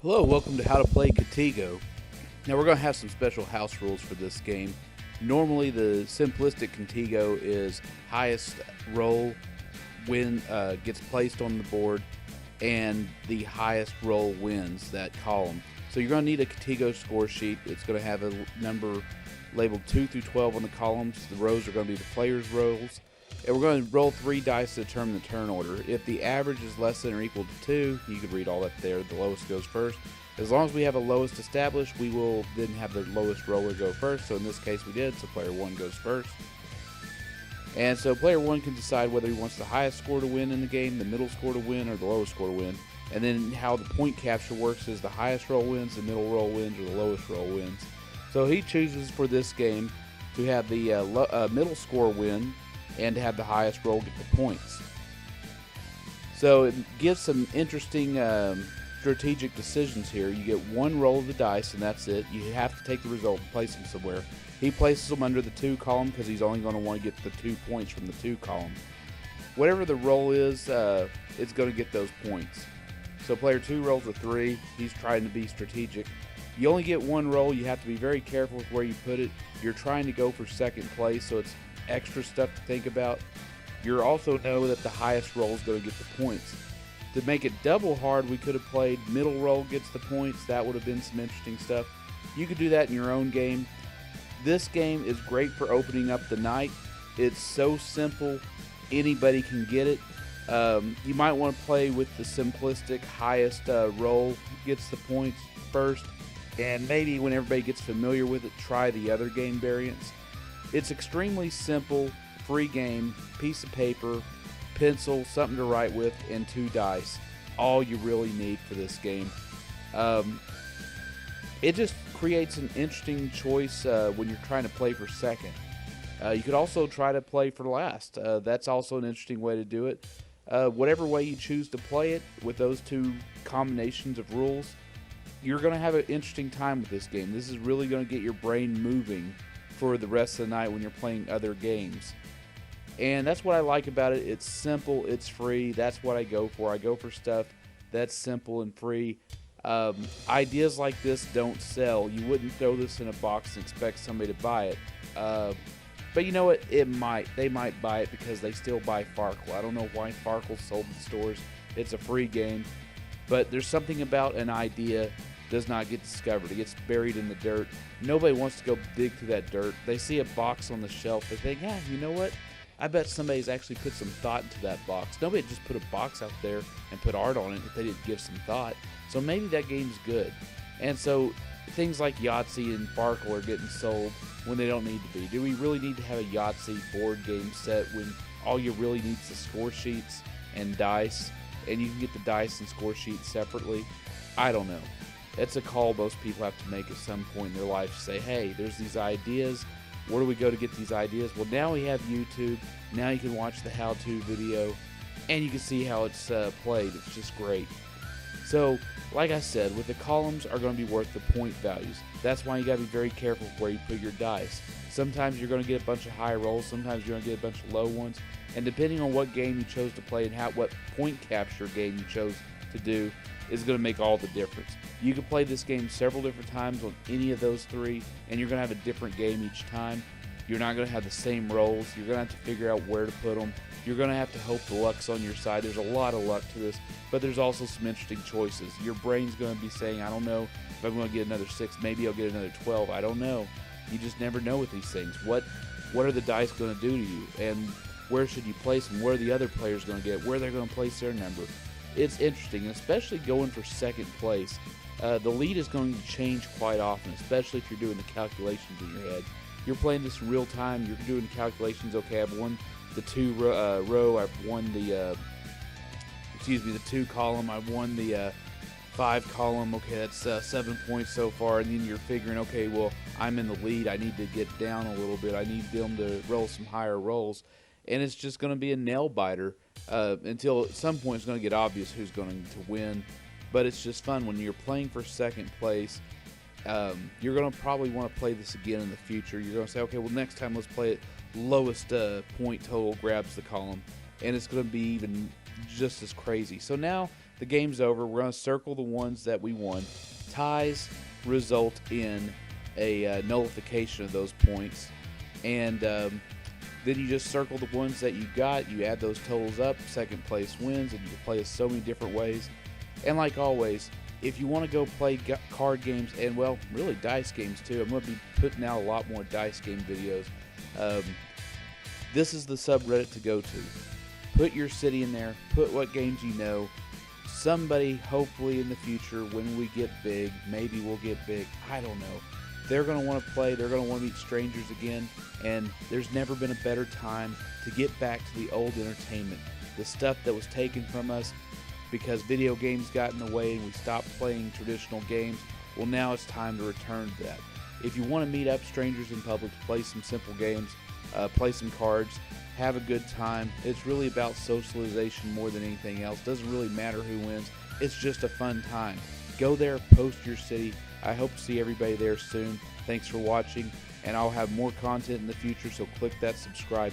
Hello, welcome to How to Play Katego. Now we're going to have some special house rules for this game. Normally the simplistic Katego is highest roll gets placed on the board, and the highest roll wins that column. So you're going to need a Katego score sheet. It's going to have a number labeled 2 through 12 on the columns. The rows are going to be the player's rolls. And we're going to roll 3 dice to determine the turn order. If the average is less than or equal to 2, you can read all that there. The lowest goes first. As long as we have a lowest established, we will then have the lowest roller go first. So in this case we did, so player 1 goes first. And so player 1 can decide whether he wants the highest score to win in the game, the middle score to win, or the lowest score to win. And then how the point capture works is the highest roll wins, the middle roll wins, or the lowest roll wins. So he chooses for this game to have the middle score win, and to have the highest roll get the points. So it gives some interesting strategic decisions here. You get one roll of the dice and that's it. You have to take the result and place them somewhere. He places them under the 2 column because he's only going to want to get the 2 points from the 2 column. Whatever the roll is, it's going to get those points. So player 2 rolls a 3. He's trying to be strategic. You only get one roll. You have to be very careful with where you put it. You're trying to go for second place, so it's extra stuff to think about. You also know that the highest roll is going to get the points. To make it double hard, we could have played middle roll gets the points. That would have been some interesting stuff. You could do that in your own game. This game is great for opening up the night. It's so simple, anybody can get it. You might want to play with the simplistic highest roll gets the points first, and maybe when everybody gets familiar with it, try the other game variants. It's extremely simple, free game, piece of paper, pencil, something to write with, and 2 dice. All you really need for this game. It just creates an interesting choice when you're trying to play for second. You could also try to play for last. That's also an interesting way to do it. Whatever way you choose to play it, with those 2 combinations of rules, you're going to have an interesting time with this game. This is really going to get your brain moving for the rest of the night when you're playing other games. And that's what I like about it. It's simple, it's free. That's what I go for. I go for stuff that's simple and free. Ideas like this don't sell. You wouldn't throw this in a box and expect somebody to buy it. But you know what? They might buy it because they still buy Farkle. I don't know why Farkle's sold in stores. It's a free game. But there's something about an idea does not get discovered. It gets buried in the dirt. Nobody wants to go dig through that dirt. They see a box on the shelf. They think, yeah, you know what? I bet somebody's actually put some thought into that box. Nobody just put a box out there and put art on it if they didn't give some thought. So maybe that game's good. And so things like Yahtzee and Farkle are getting sold when they don't need to be. Do we really need to have a Yahtzee board game set when all you really need is the score sheets and dice, and you can get the dice and score sheets separately? I don't know. It's a call most people have to make at some point in their life to say, hey, there's these ideas. Where do we go to get these ideas? Well, now we have YouTube. Now you can watch the how-to video, and you can see how it's played. It's just great. So, like I said, with the columns are going to be worth the point values. That's why you got to be very careful where you put your dice. Sometimes you're going to get a bunch of high rolls. Sometimes you're going to get a bunch of low ones. And depending on what game you chose to play and what point capture game you chose to do, is going to make all the difference. You can play this game several different times on any of those 3, and you're going to have a different game each time. You're not going to have the same rolls. You're going to have to figure out where to put them. You're going to have to hope the luck's on your side. There's a lot of luck to this, but there's also some interesting choices. Your brain's going to be saying, I don't know if I'm going to get another 6. Maybe I'll get another 12. I don't know. You just never know with these things. What are the dice going to do to you, and where should you place them? Where are the other players going to get? Where they're going to place their number? It's interesting, especially going for second place. The lead is going to change quite often, especially if you're doing the calculations in your head. You're playing this in real time. You're doing calculations. Okay, I've won the 2 row. I've won the 2 column. I've won the 5 column. Okay, that's 7 points so far. And then you're figuring, okay, well, I'm in the lead. I need to get down a little bit. I need them to roll some higher rolls. And it's just going to be a nail biter until at some point it's going to get obvious who's going to win. But it's just fun when you're playing for second place. You're going to probably want to play this again in the future. You're going to say, okay, well, next time let's play it. Lowest point total grabs the column. And it's going to be even just as crazy. So now the game's over. We're going to circle the ones that we won. Ties result in a nullification of those points. And then you just circle the ones that you got. You add those totals up. Second place wins, and you can play it so many different ways. And like always, if you want to go play card games and, well, really dice games too, I'm going to be putting out a lot more dice game videos. This is the subreddit to go to. Put your city in there. Put what games you know. Somebody, hopefully in the future, when we get big, maybe we'll get big, I don't know. They're going to want to play. They're going to want to meet strangers again. And there's never been a better time to get back to the old entertainment. The stuff that was taken from us because video games got in the way and we stopped playing traditional games. Well, now it's time to return to that. If you want to meet up strangers in public, play some simple games, play some cards, have a good time. It's really about socialization more than anything else. Doesn't really matter who wins. It's just a fun time. Go there, post your city. I hope to see everybody there soon. Thanks for watching, and I'll have more content in the future, so click that subscribe